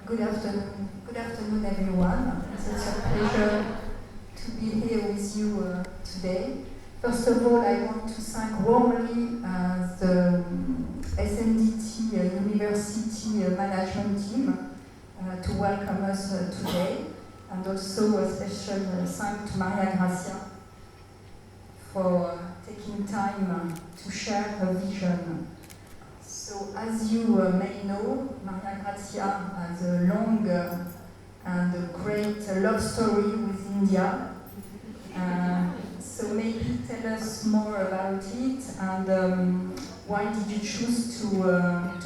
Good afternoon. Good afternoon, everyone. It's a pleasure to be here with you today. First of all, I want to thank warmly the SNDT University Management Team to welcome us today, and also a special thank to Maria Grazia for taking time to share her vision. So, as you may know, Maria Grazia has a long and a great love story with India. So maybe tell us more about it, and why did you choose to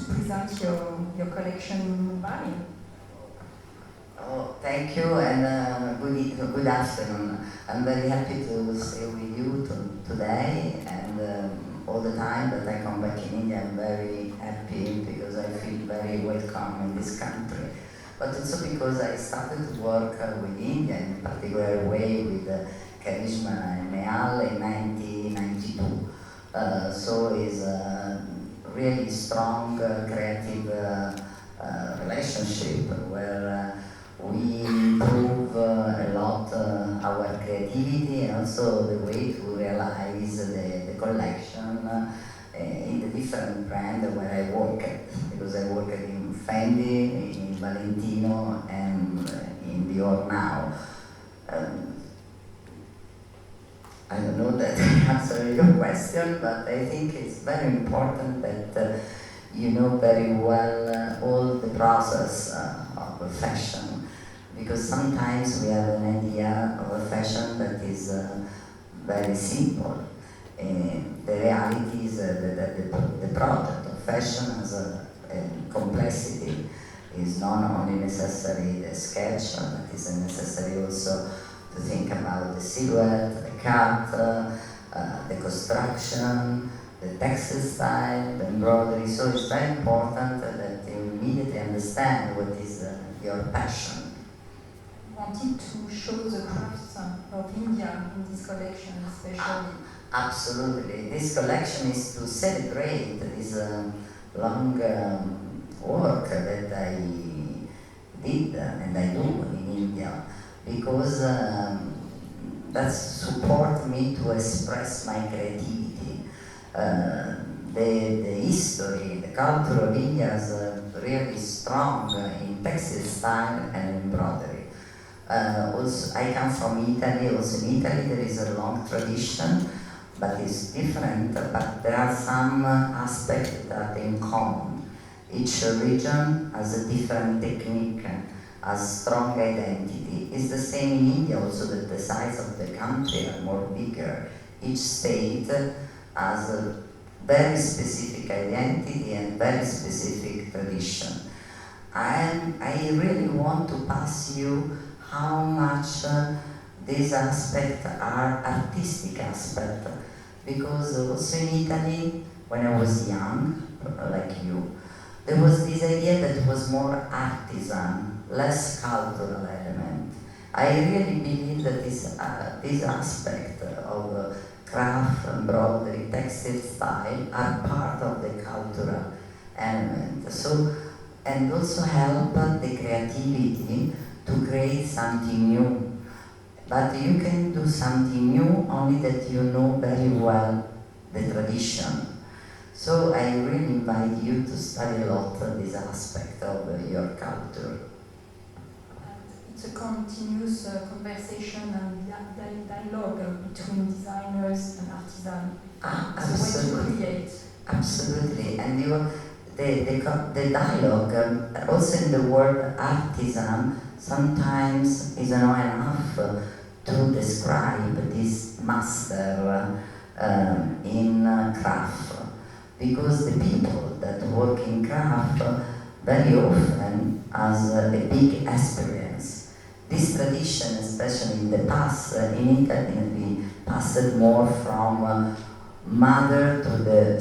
present your collection in Mumbai? Oh, thank you, and good afternoon. I'm very happy to stay with you today, and all the time that I come back in India, I'm very happy because I feel very welcome in this country. But also because I started to work with India in a particular way with Karishma and Emmanuel in 1992. So it's a really strong creative relationship where we improve a lot our creativity and also the way to realize the collection in the different brand where I work because I work in Fendi, in Valentino, and in Dior now. I don't know that I answer your question, but I think it's very important that you know very well all the process of fashion. Because sometimes we have an idea of a fashion that is very simple. The reality is that the project of fashion has a complexity. Is not only necessary the sketch, but is necessary also to think about the silhouette, the cut, the construction, the textile style, the embroidery. So it's very important that you immediately understand what is your passion. Wanted to show the crafts of India in this collection, especially. Absolutely. This collection is to celebrate this long work that I did and I do in India because that support me to express my creativity. The history, the culture of India is really strong in textile style and embroidery. Also, I come from Italy. Also in Italy there is a long tradition, but it's different. But there are some aspects that are in common. Each region has a different technique, has strong identity. It's the same in India also that the size of the country are more bigger. Each state has a very specific identity and very specific tradition. And I really want to pass you how much these aspects are artistic aspects, because also in Italy, when I was young, like you, there was this idea that was more artisan, less cultural element. I really believe that this aspect of craft, embroidery, textile style are part of the cultural element. So, and also help the creativity to create something new. But you can do something new only that you know very well the tradition. So I really invite you to study a lot this aspect of your culture. And it's a continuous conversation and dialogue between designers and artisans. Absolutely. The way to create. Absolutely. And the dialogue, also in the word artisan, sometimes is not enough to describe this master in craft, because the people that work in craft very often has a big experience. This tradition, especially in the past, in Italy, passed more from mother to the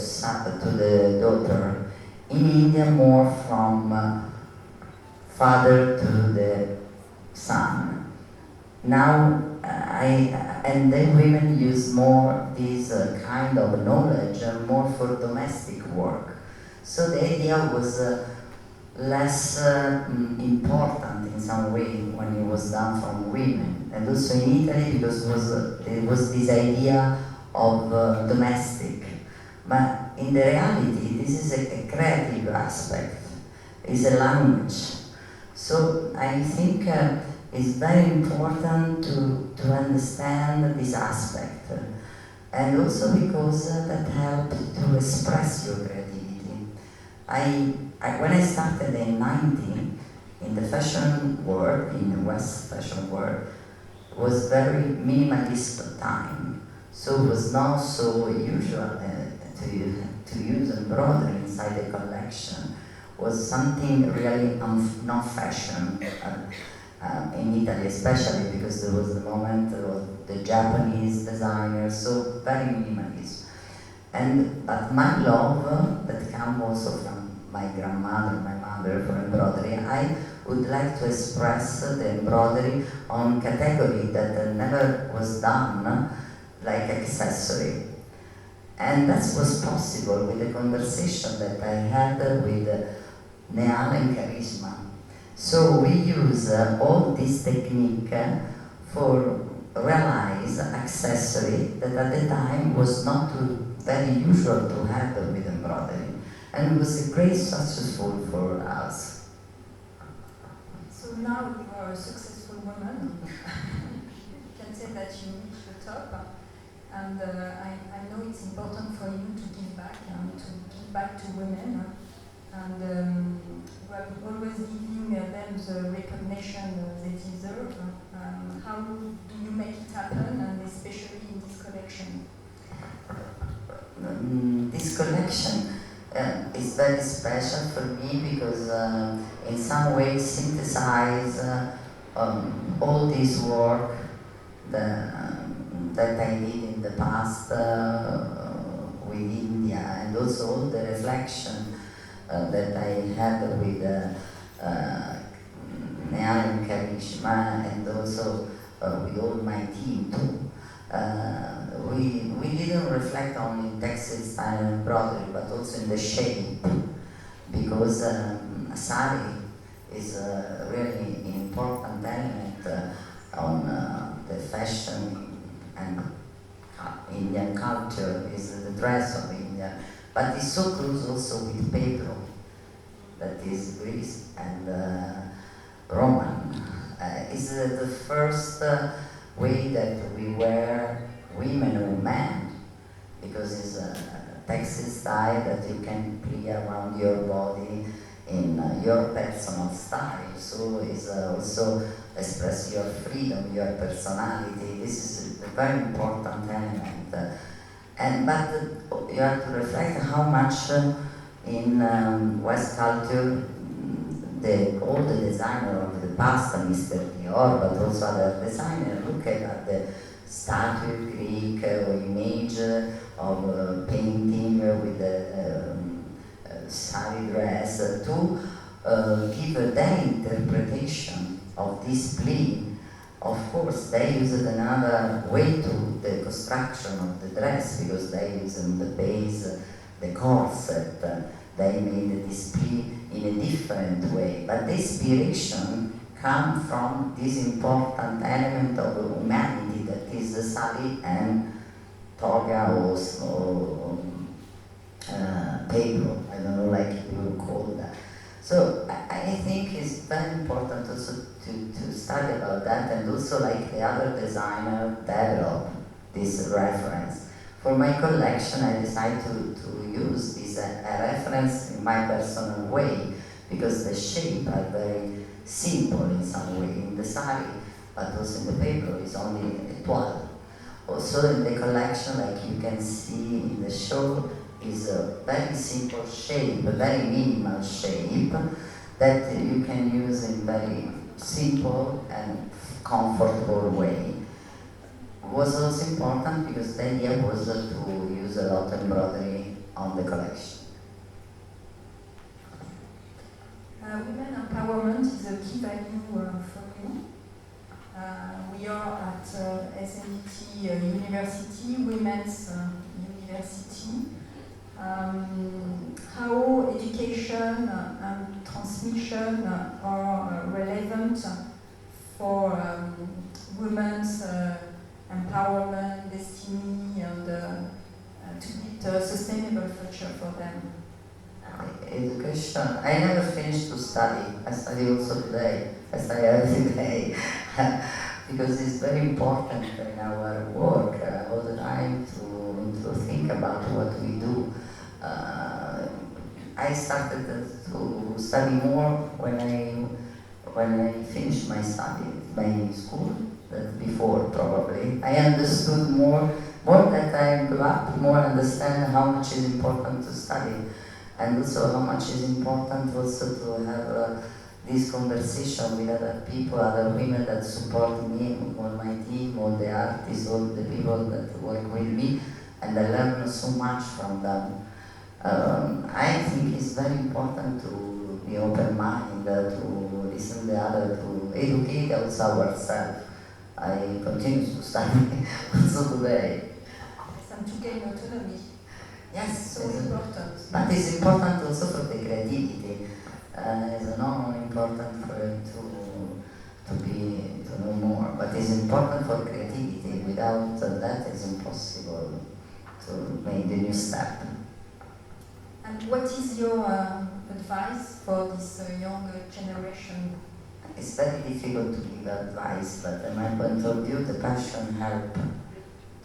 daughter. In India, more from father to the son. Now, and then women use more this kind of knowledge more for domestic work. So the idea was less important in some way when it was done from women. And also in Italy, because there was this idea of domestic. But in the reality, this is a creative aspect, it's a language. So I think it's very important to understand this aspect. And also because that helps to express your creativity. When I started in 90, in the fashion world, in the West fashion world, was very minimalist time. So it was not so usual to use embroidery inside the collection. It was something really not fashion. In Italy especially, because there was the moment of the Japanese designers, so very minimalist. But my love, that comes also from my grandmother, my mother, for embroidery, I would like to express the embroidery on category that never was done, like accessory. And that was possible with the conversation that I had with Neal and Charisma. So we use all this technique for realize accessory that at the time was not very usual to have with embroidery, and it was a great successful for us. So now you are a successful woman. You can say that you reached the top, and I know it's important for you to give back and to give back to women. And you have always giving them the recognition they deserve. How do you make it happen, and especially in this collection? This collection is very special for me because in some way synthesize all this work that I did in the past with India, and also all the reflection that I had with Neal and Karishma, and also with all my team too. We didn't reflect only in textile style and embroidery, but also in the shape, because sari is a really important element on the fashion and Indian culture, is the dress of India. But it's so close also with Pedro, that is Greece and Roman. It's the first way that we wear women or men, because it's a textile style that you can play around your body in your personal style. So it's also express your freedom, your personality. This is a very important element. But you have to reflect how much in West culture all the designer of the past, Mr. Dior, but also other designers, look at the statue, Greek image of painting with the sari dress to give their interpretation of this play. Of course, they used another way to the construction of the dress, because they used in the base the corset. They made the display in a different way, but the inspiration comes from this important element of humanity that is the sari and toga or pablo. I don't know, like you call that. So I think it's very important also to study about that, and also like the other designer develop this reference. For my collection, I decided to use this a reference in my personal way, because the shape are very simple in some way in the sari, but also in the paper is only a toile. Also in the collection, like you can see in the show, is a very simple shape, a very minimal shape that you can use in very simple and comfortable way. Was also important because the idea was to use a lot of embroidery on the collection. Women empowerment is a key value for you. We are at SNDT University, Women's University. How education and transmission question are relevant for women's empowerment, destiny, and to build a sustainable future for them. Education. I never finished to study. I study also today. I study every day. Because it's very important in our work all the time to think about what we do. I started to study more when I finished my study, my school, than before probably. I understood more that I grew up, more understand how much is important to study, and also how much is important also to have this conversation with other people, other women that support me, all my team, all the artists, all the people that work with me, and I learn so much from them. I think it's very important to be open-minded, to listen to the other, to educate also ourselves. I continue to study also today. And to gain autonomy. Yes, so important. But it's important also for the creativity. It's not only important for it to know more, but it's important for creativity. Without that, it's impossible to make the new step. And what is your advice for this younger generation? It's very difficult to give advice, but in my point of view, the passion helps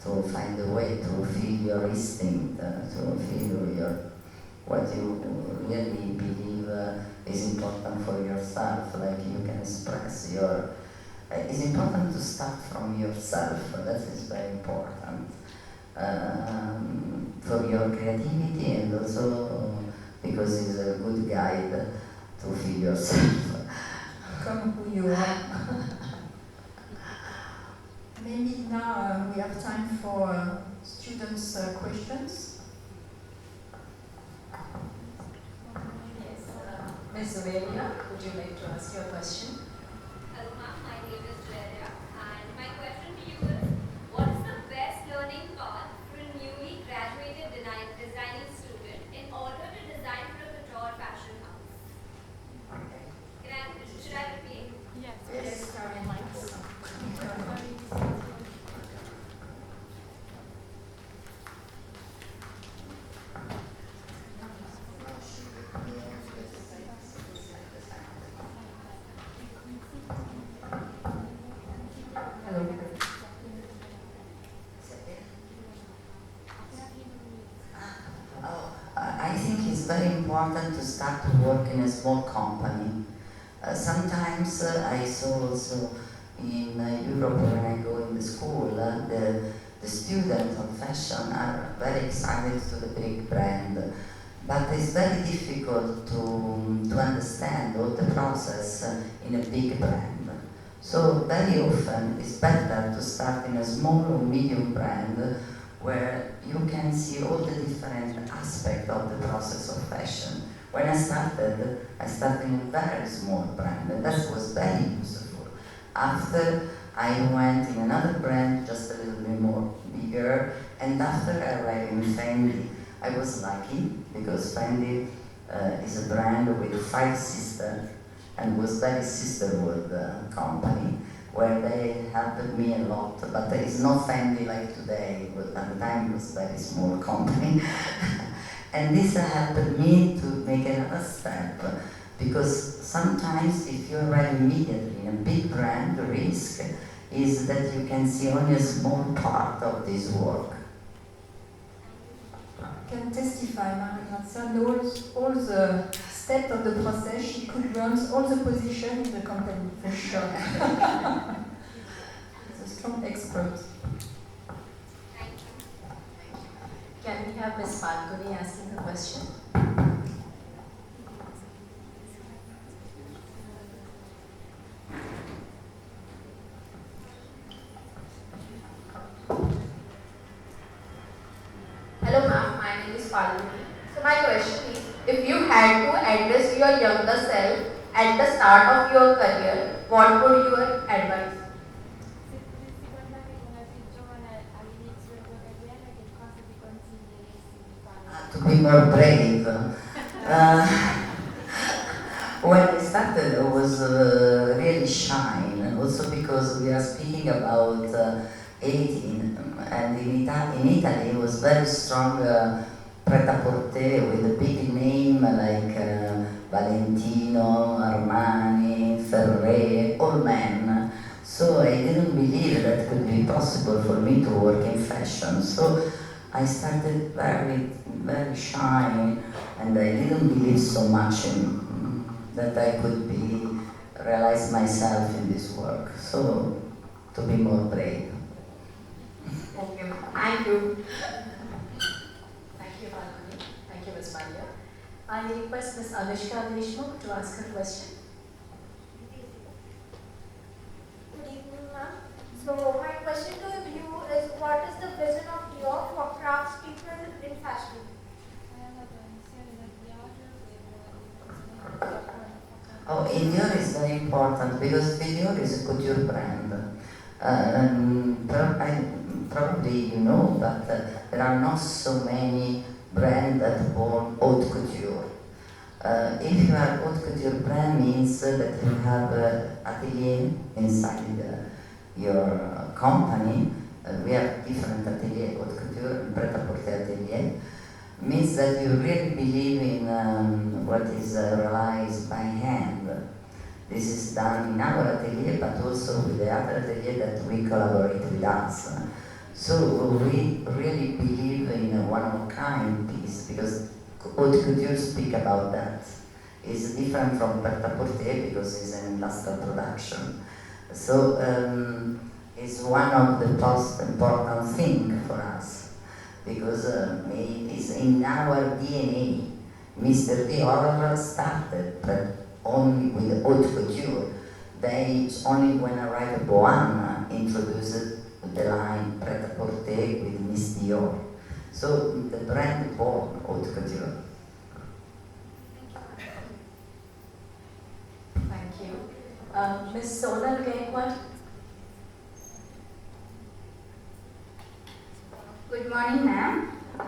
to find a way to feel your instinct, to feel what you really believe is important for yourself, like you can express your... it's important to start from yourself, that is very important. For your creativity and also because it's a good guide to feel yourself. Become who you are. Maybe now we have time for students' questions. Yes, Ms. Aurelia, would you like to ask your question? Hello ma'am, my name is Garzia, and my question to you is, what is the best learning path for a newly graduated designing student in order to design for a couture fashion house? Should I repeat? Yes, Karen. I think it's very important to start to work in a small company. Sometimes I saw also in Europe when I go in the school, the students of fashion are very excited to the big brand, but it's very difficult to understand all the process in a big brand. So very often it's better to start in a small or medium brand where you can see all the different aspects of the process of fashion. When I started in a very small brand, and that was very useful. After I went in another brand, just a little bit more bigger, and after I arrived in Fendi, I was lucky because Fendi is a brand with 5 sisters and was very sisterhood company where they helped me a lot, but it's not Fendi like today, but at the time it was a very small company. And this helped me to make another step, because sometimes if you arrive immediately in a big brand, the risk is that you can see only a small part of this work. Can testify, Marie-Grazia knows all the steps of the process. She could run all the positions in the company, for sure. She's a strong expert. Thank you. Can we have Ms. Falcone asking the question? Hello ma'am, my name is Falguni. So my question is, if you had to address your younger self at the start of your career, what would your advice? To be more brave. When I started, I was really shy, and also because we are speaking about 18, and in Italy it was very strong pret-à-porter with a big name like Valentino, Armani, Ferré, all men. So I didn't believe that it could be possible for me to work in fashion. So I started very, very shy, and I didn't believe so much in that I could realize myself in this work. So to be more brave. Okay, thank you. Thank you, Falguni. Thank you, Ms. Malia. I request Ms. Anushka Deshmukh to ask her question. Good evening, ma'am. So my question to you is, what is the vision of Dior for craftspeople in fashion? Oh, Dior is very important because Dior is a couture brand. Probably you know, but there are not so many brands that born haute couture. If you are haute couture brand, means that you have atelier inside your company. We have different atelier, haute couture and pret-à-porter atelier. Means that you really believe in what is realized by hand. This is done in our atelier, but also with the other atelier that we collaborate with us. So we really believe in a one-of-a-kind piece, because haute couture speak about that. It's different from pret-à-porter because it's an industrial production. So it's one of the most important things for us, because it is in our DNA. Mr. Dior started only with haute couture. They only when arrived Bohème introduced the line pret-à-porter with Miss Dior. So the brand born haute couture. Thank you. Ms. Sonal Gaikwad. Good morning, ma'am.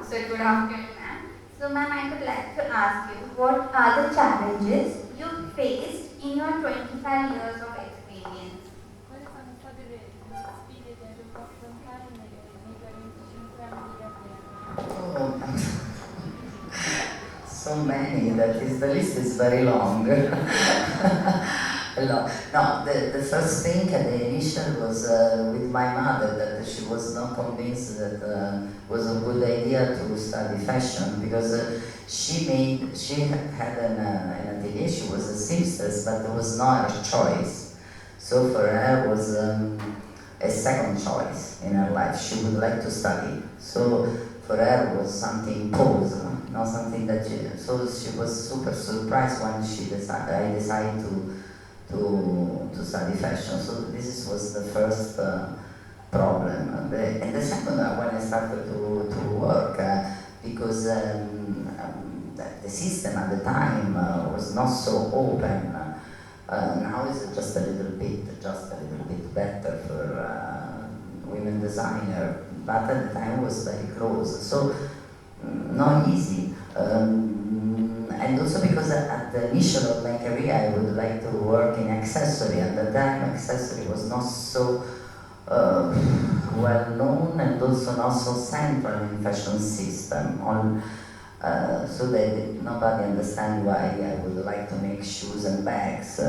So good afternoon, ma'am. So ma'am, I would like to ask you, what are the challenges you faced in your 25 years of experience? Oh, so many that the list is very long. No, the first thing at the initial was with my mother, that she was not convinced that was a good idea to study fashion, because she had an atelier, she was a seamstress, but it was not her choice. So for her was a second choice in her life. She would like to study. So for her it was something imposed, not something that so she was super surprised when I decided to study fashion. So this was the first problem. And the second one, when I started to work, because the system at the time was not so open. Now it's just a little bit better for women designer, but at the time it was very close. So not easy. And also because at the initial of my career I would like to work in accessory. At the time accessory was not so well known, and also not so central in fashion system. So that nobody understand why I would like to make shoes and bags.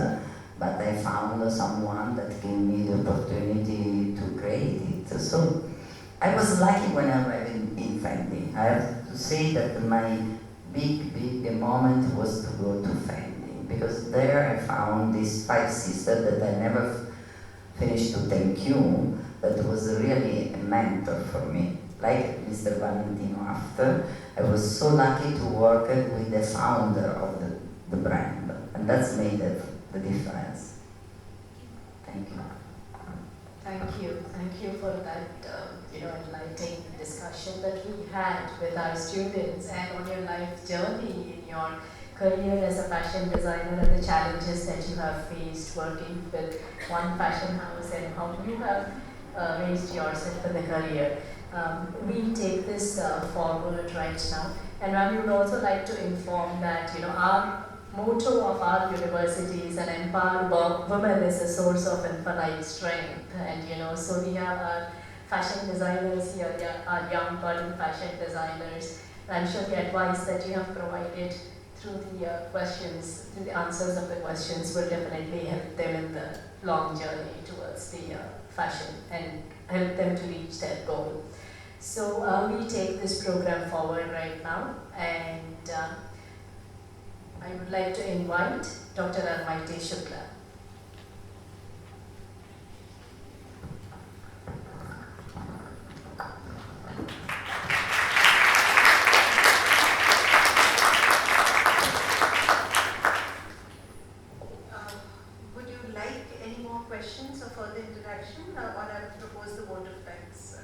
But I found someone that gave me the opportunity to create it. So I was lucky when I arrived in Fendi. I have to say that my big moment was to go to Fendi, because there I found these 5 sisters that I never finished to thank you, that was really a mentor for me. Like Mr. Valentino after, I was so lucky to work with the founder of the brand, and that's made the difference. Thank you. Thank you for that enlightening discussion that we had with our students, and on your life journey in your career as a fashion designer, and the challenges that you have faced working with one fashion house, and how you have raised yourself in the career. We take this forward right now, and ma'am, we would also like to inform that our motto of our universities, and empower women is a source of infinite strength. And so we have our fashion designers here, our young budding fashion designers. And I'm sure the advice that you have provided through the questions, through the answers of the questions, will definitely help them in the long journey towards the fashion and help them to reach their goal. So we take this program forward right now, and I would like to invite Dr. Armaite Shukla. Would you like any more questions or further interaction, or I would propose the vote of thanks?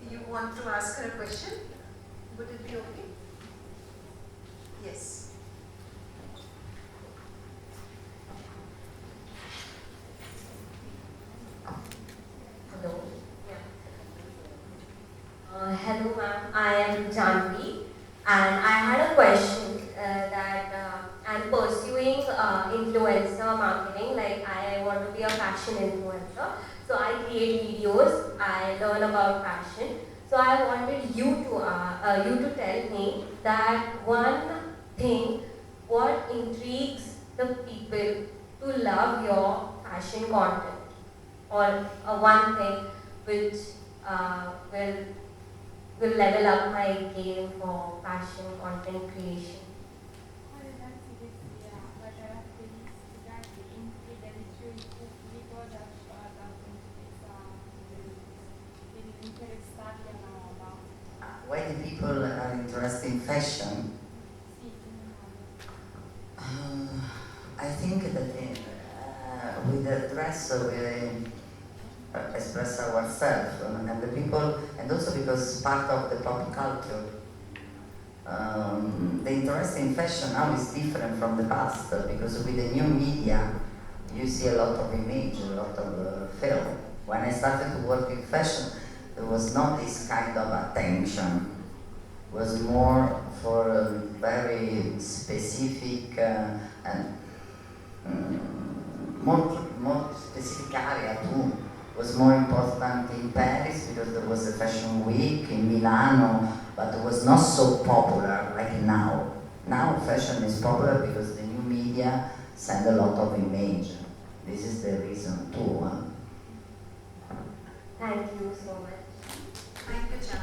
You want to ask her a question? Would it be okay? Yes. Hello. Hello ma'am, I am Janvi, and I had a question that I'm pursuing influencer marketing. Like I want to be a fashion influencer. So I create videos, I learn about fashion. So I wanted you to tell me that one thing, what intrigues the people to love your fashion content, or one thing which will level up my game for fashion content creation. Why the people are interested in fashion? I think that with the dress we express ourselves and the people, and also because part of the pop culture. The interest in fashion now is different from the past because with the new media you see a lot of image, a lot of film. When I started to work in fashion, there was not this kind of attention. It was more for a very specific and more specific area too. It was more important in Paris because there was a fashion week, in Milano, but it was not so popular like now. Now fashion is popular because the new media send a lot of image. This is the reason too. Thank you so much. Thank you, Chan.